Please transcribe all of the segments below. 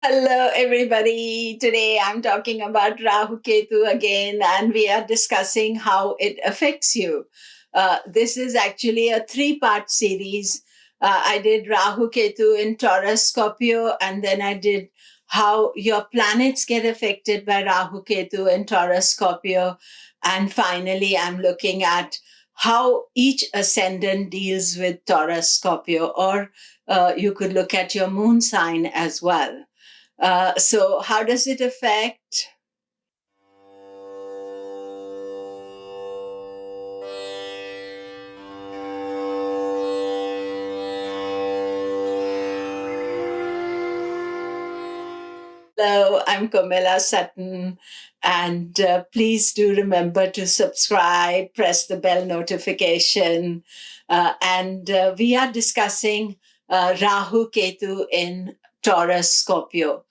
Hello, everybody. Today I'm talking about Rahu Ketu again, and we are discussing how it affects you. This is actually a three-part series. I did Rahu Ketu in Taurus Scorpio, and then I did how your planets get affected by Rahu Ketu in Taurus Scorpio. And finally, I'm looking at how each ascendant deals with Taurus Scorpio, or you could look at your moon sign as well. So, how does it affect? Hello, I'm Komilla Sutton, and please do remember to subscribe, press the bell notification, and we are discussing Rahu Ketu in Taurus Scorpio.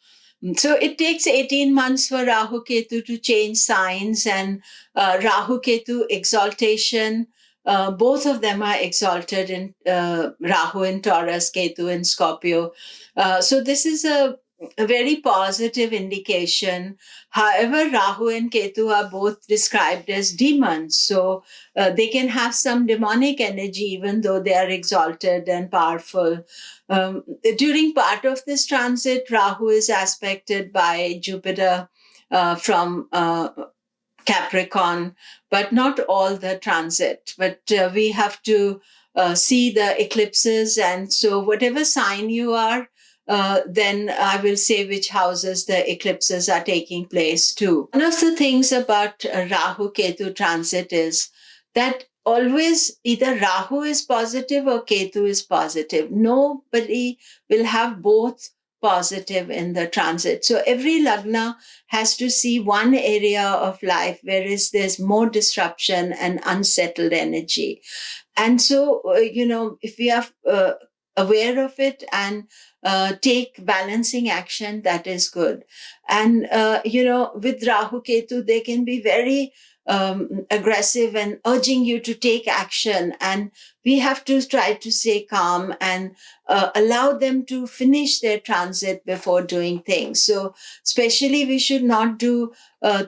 So it takes 18 months for Rahu Ketu to change signs, and Rahu Ketu exaltation. Both of them are exalted in Rahu in Taurus, Ketu in Scorpio. So this is a very positive indication. However, Rahu and Ketu are both described as demons. So they can have some demonic energy even though they are exalted and powerful. During part of this transit, Rahu is aspected by Jupiter from Capricorn, but not all the transit. But we have to see the eclipses. And so, whatever sign you are, then I will say which houses the eclipses are taking place too. One of the things about Rahu Ketu transit is that always either Rahu is positive or Ketu is positive. Nobody will have both positive in the transit. So every lagna has to see one area of life where there's more disruption and unsettled energy. And so, if we are aware of it and take balancing action, that is good. And, with Rahu Ketu, they can be very aggressive and urging you to take action. And we have to try to stay calm and allow them to finish their transit before doing things. So, especially, we should not do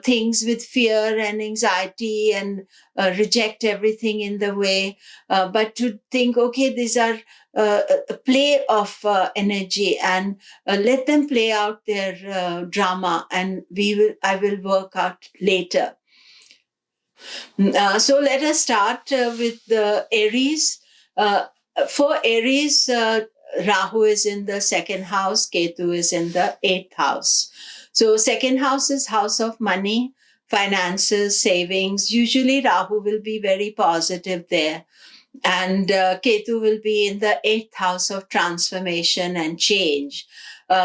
things with fear and anxiety and reject everything in the way, but to think, okay, these are a play of energy, and let them play out their drama, and I will work out later. So let us start with the Aries. Uh, for Aries, Rahu is in the second house, Ketu is in the eighth house. So second house is house of money, finances, savings. Usually Rahu will be very positive there. And Ketu will be in the eighth house of transformation and change.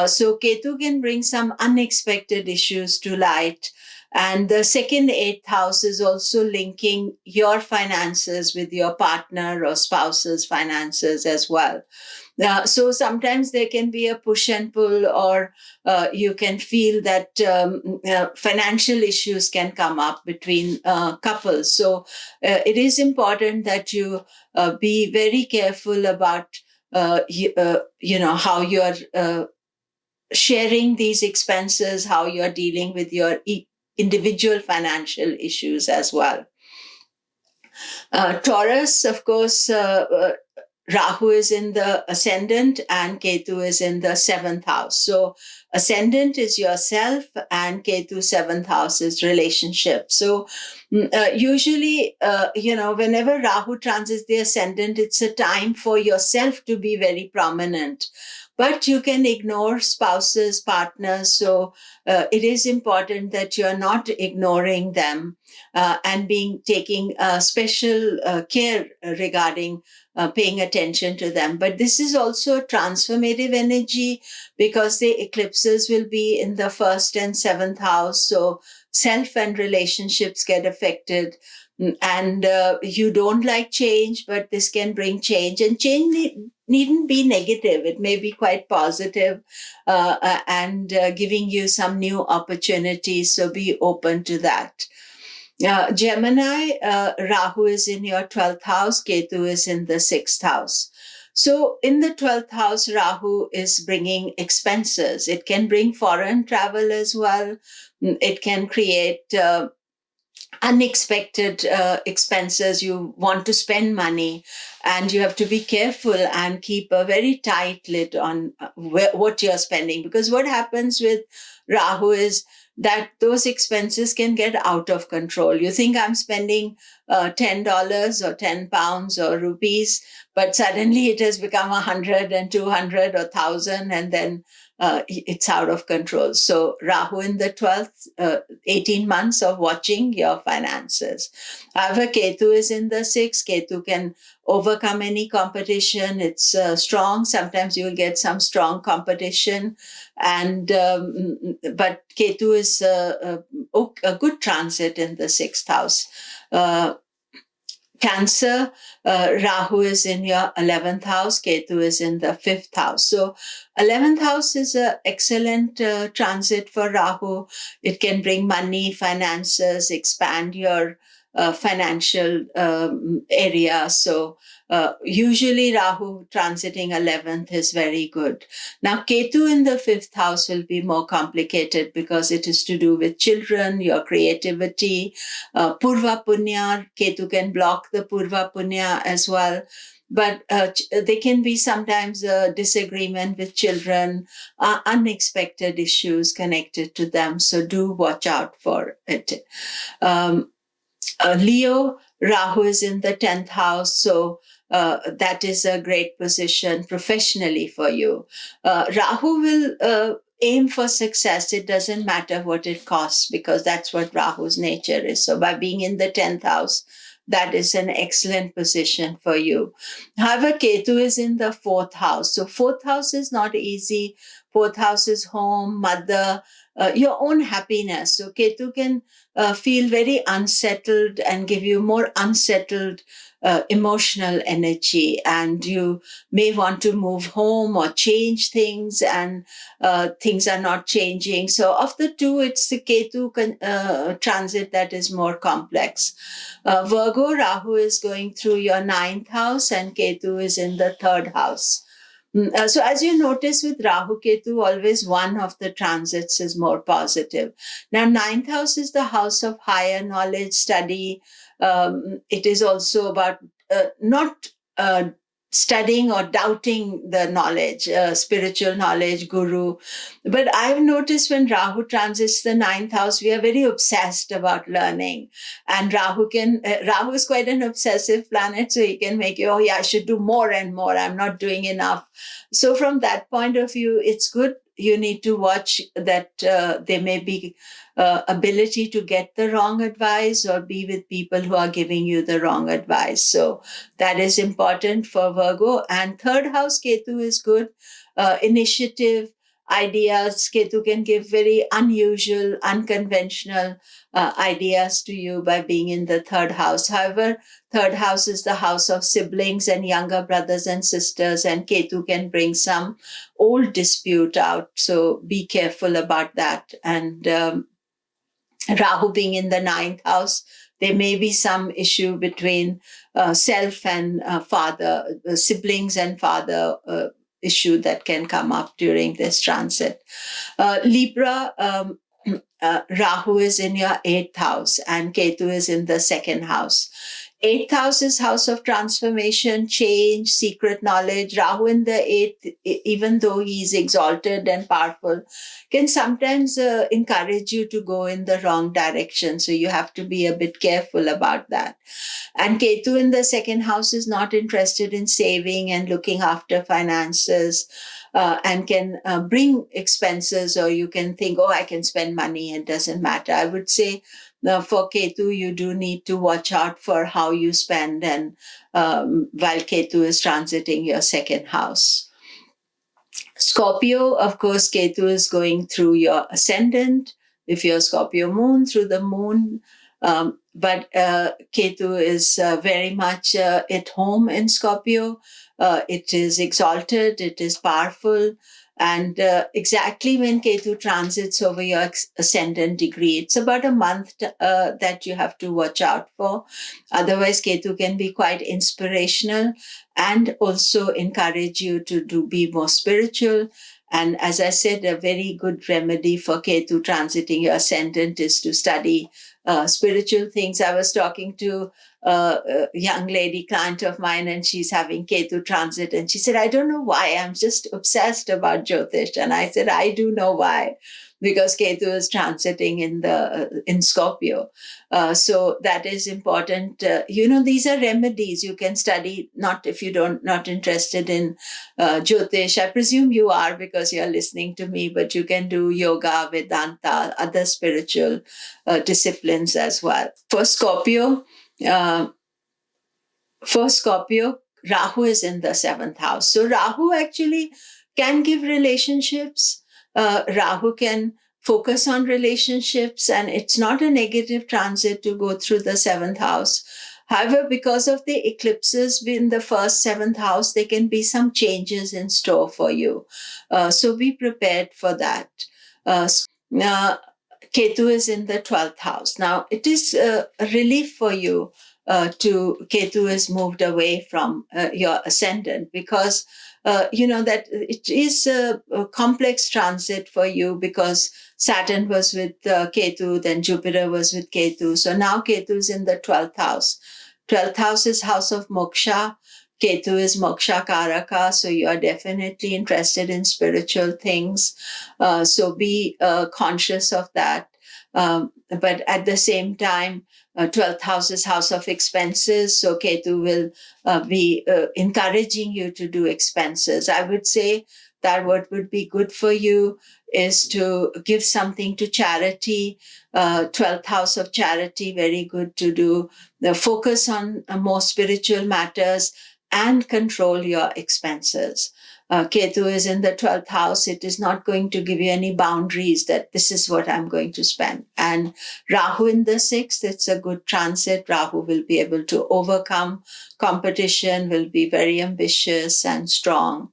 So Ketu can bring some unexpected issues to light. And the second eighth house is also linking your finances with your partner or spouse's finances as well. So sometimes there can be a push and pull, or you can feel that financial issues can come up between couples. So it is important that you be very careful about, how you're sharing these expenses, how you're dealing with your individual financial issues as well. Taurus, of course, Rahu is in the ascendant and Ketu is in the seventh house. So ascendant is yourself and Ketu seventh house is relationship. So usually, whenever Rahu transits the ascendant, it's a time for yourself to be very prominent. But you can ignore spouses, partners. So it is important that you're not ignoring them and taking special care regarding paying attention to them. But this is also transformative energy because the eclipses will be in the first and seventh house. So self and relationships get affected. And you don't like change, but this can bring change. And change needn't be negative. It may be quite positive, and giving you some new opportunities. So be open to that. Gemini, Rahu is in your 12th house, Ketu is in the 6th house. So in the 12th house, Rahu is bringing expenses. It can bring foreign travel as well. It can create unexpected expenses. You want to spend money, and you have to be careful and keep a very tight lid on what you're spending, because what happens with Rahu is that those expenses can get out of control. You think I'm spending $10 or £10 or rupees, but suddenly it has become 100 and 200 or 1,000, and then it's out of control. So Rahu in the 12th, 18 months of watching your finances. However, Ketu is in the 6th. Ketu can overcome any competition. It's strong. Sometimes you'll get some strong competition. And but Ketu is a good transit in the 6th house. Cancer, Rahu is in your 11th house, Ketu is in the 5th house. So 11th house is an excellent transit for Rahu. It can bring money, finances, expand your financial area. So usually Rahu transiting 11th is very good. Now Ketu in the 5th house will be more complicated because it is to do with children, your creativity, Purva Punya. Ketu can block the Purva Punya as well. But there can be sometimes a disagreement with children, unexpected issues connected to them. So do watch out for it. Leo, Rahu is in the 10th house. So that is a great position professionally for you. Rahu will aim for success. It doesn't matter what it costs, because that's what Rahu's nature is. So by being in the 10th house, that is an excellent position for you. However, Ketu is in the 4th house. So 4th house is not easy. 4th house is home, mother, your own happiness. So Ketu can feel very unsettled and give you more unsettled emotional energy, and you may want to move home or change things, and things are not changing. So of the two, it's the Ketu transit that is more complex. Virgo, Rahu is going through your 9th house and Ketu is in the 3rd house. So as you notice with Rahu Ketu, always one of the transits is more positive. Now, 9th house is the house of higher knowledge, study. It is also about not studying or doubting the knowledge, spiritual knowledge, guru. But I've noticed when Rahu transits the 9th house, we are very obsessed about learning. And Rahu is quite an obsessive planet, so he can make you, oh yeah, I should do more and more. I'm not doing enough. So from that point of view, it's good. You need to watch that there may be ability to get the wrong advice or be with people who are giving you the wrong advice. So that is important for Virgo. And 3rd house Ketu is good. Initiative, ideas. Ketu can give very unusual, unconventional ideas to you by being in the 3rd house. However, 3rd house is the house of siblings and younger brothers and sisters, and Ketu can bring some old dispute out. So be careful about that. And Rahu being in the 9th house, there may be some issue between self and father, siblings and father issue that can come up during this transit. Libra, Rahu is in your 8th house and Ketu is in the 2nd house. 8th house is house of transformation, change, secret knowledge. Rahu in the 8th, even though he is exalted and powerful, can sometimes encourage you to go in the wrong direction. So you have to be a bit careful about that. And Ketu in the 2nd house is not interested in saving and looking after finances. And can bring expenses, or you can think, oh, I can spend money, it doesn't matter. I would say for Ketu, you do need to watch out for how you spend, and while Ketu is transiting your 2nd house. Scorpio, of course, Ketu is going through your ascendant. If you're Scorpio moon, through the moon. But Ketu is very much at home in Scorpio. It is exalted, it is powerful. And exactly when Ketu transits over your ascendant degree, it's about a month that you have to watch out for. Otherwise, Ketu can be quite inspirational and also encourage you to be more spiritual. And as I said, a very good remedy for Ketu transiting your ascendant is to study spiritual things. I was talking to a young lady client of mine, and she's having Ketu transit, and she said, I don't know why, I'm just obsessed about Jyotish. And I said, I do know why, because Ketu is transiting in Scorpio. So that is important. These are remedies you can study, not if you not interested in Jyotish. I presume you are, because you're listening to me, but you can do yoga, Vedanta, other spiritual disciplines as well. Uh, for Scorpio, Rahu is in the 7th house. So Rahu actually can give relationships. Rahu can focus on relationships, and it's not a negative transit to go through the 7th house. However, because of the eclipses in the first 7th house, there can be some changes in store for you. So be prepared for that. Ketu is in the 12th house. Now, it is a relief for you Ketu is moved away from your ascendant, because that it is a complex transit for you, because Saturn was with Ketu, then Jupiter was with Ketu. So now Ketu is in the 12th house. 12th house is house of moksha. Ketu is moksha karaka, so you are definitely interested in spiritual things. So be conscious of that. But at the same time, 12th house is house of expenses. So Ketu will be encouraging you to do expenses. I would say that what would be good for you is to give something to charity. 12th house of charity, very good to do. Focus on more spiritual matters and control your expenses. Ketu is in the 12th house. It is not going to give you any boundaries that this is what I'm going to spend. And Rahu in the 6th, it's a good transit. Rahu will be able to overcome competition, will be very ambitious and strong.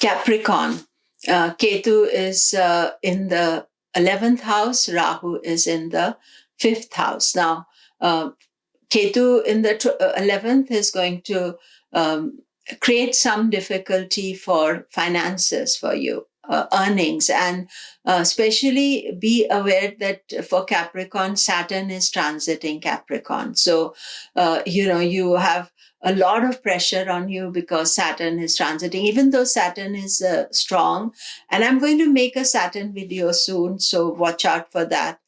Capricorn, Ketu is in the 11th house. Rahu is in the 5th house. Now, Ketu in the 11th is going to create some difficulty for finances for you, earnings, and especially be aware that for Capricorn, Saturn is transiting Capricorn. So, you have a lot of pressure on you because Saturn is transiting, even though Saturn is strong. And I'm going to make a Saturn video soon, so watch out for that.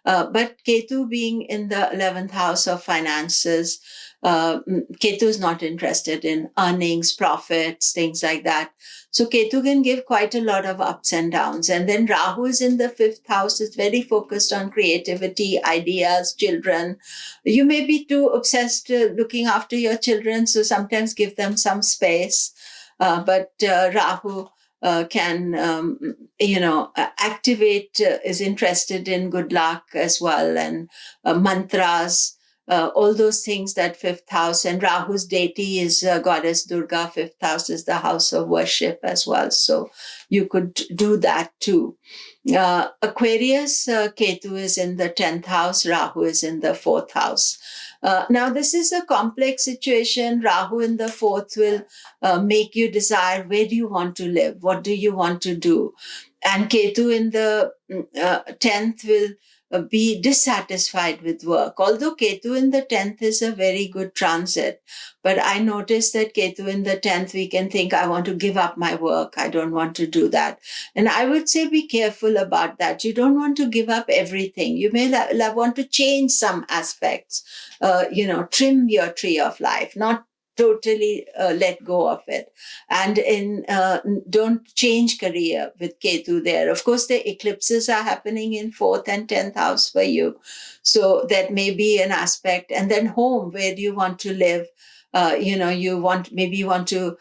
But Ketu being in the 11th house of finances, Ketu is not interested in earnings, profits, things like that. So Ketu can give quite a lot of ups and downs. And then Rahu is in the 5th house. It's very focused on creativity, ideas, children. You may be too obsessed looking after your children, so sometimes give them some space. But Rahu can, activate, is interested in good luck as well, and mantras, all those things, that 5th house. And Rahu's deity is goddess Durga. 5th house is the house of worship as well. So you could do that too. Aquarius, Ketu is in the 10th house. Rahu is in the 4th house. Now, this is a complex situation. Rahu in the 4th will make you desire, where do you want to live? What do you want to do? And Ketu in the 10th will be dissatisfied with work. Although Ketu in the 10th is a very good transit, but I noticed that Ketu in the 10th, we can think, I want to give up my work. I don't want to do that. And I would say be careful about that. You don't want to give up everything. You may want to change some aspects, trim your tree of life, not totally let go of it. And don't change career with Ketu there. Of course, the eclipses are happening in 4th and 10th house for you. So that may be an aspect. And then home, where do you want to live? you want to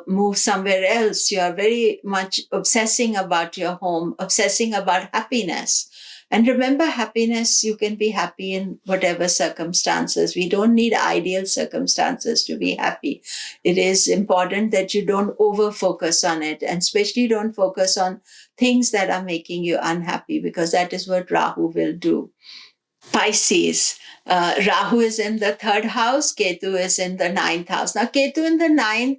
move somewhere else. You are very much obsessing about your home, obsessing about happiness. And remember, happiness, you can be happy in whatever circumstances. We don't need ideal circumstances to be happy. It is important that you don't over focus on it, and especially don't focus on things that are making you unhappy, because that is what Rahu will do. Pisces. Rahu is in the third house, Ketu is in the ninth house. Now, Ketu in the ninth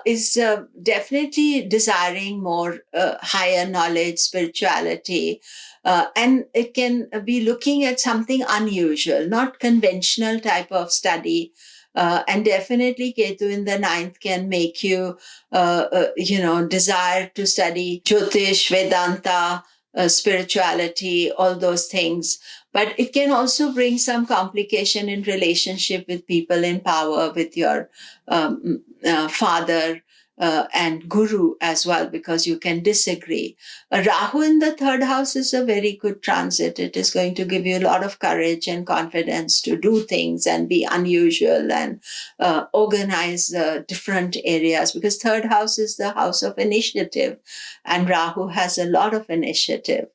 is definitely desiring more higher knowledge, spirituality, and it can be looking at something unusual, not conventional type of study. And definitely Ketu in the ninth can make you, desire to study Jyotish, Vedanta, spirituality, all those things. But it can also bring some complication in relationship with people in power, with your father and guru as well, because you can disagree. Rahu in the third house is a very good transit. It is going to give you a lot of courage and confidence to do things and be unusual and organize different areas, because third house is the house of initiative, and Rahu has a lot of initiative.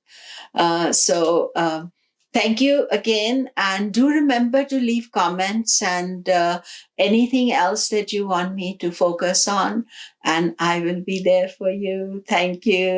Thank you again, and do remember to leave comments and anything else that you want me to focus on, and I will be there for you. Thank you.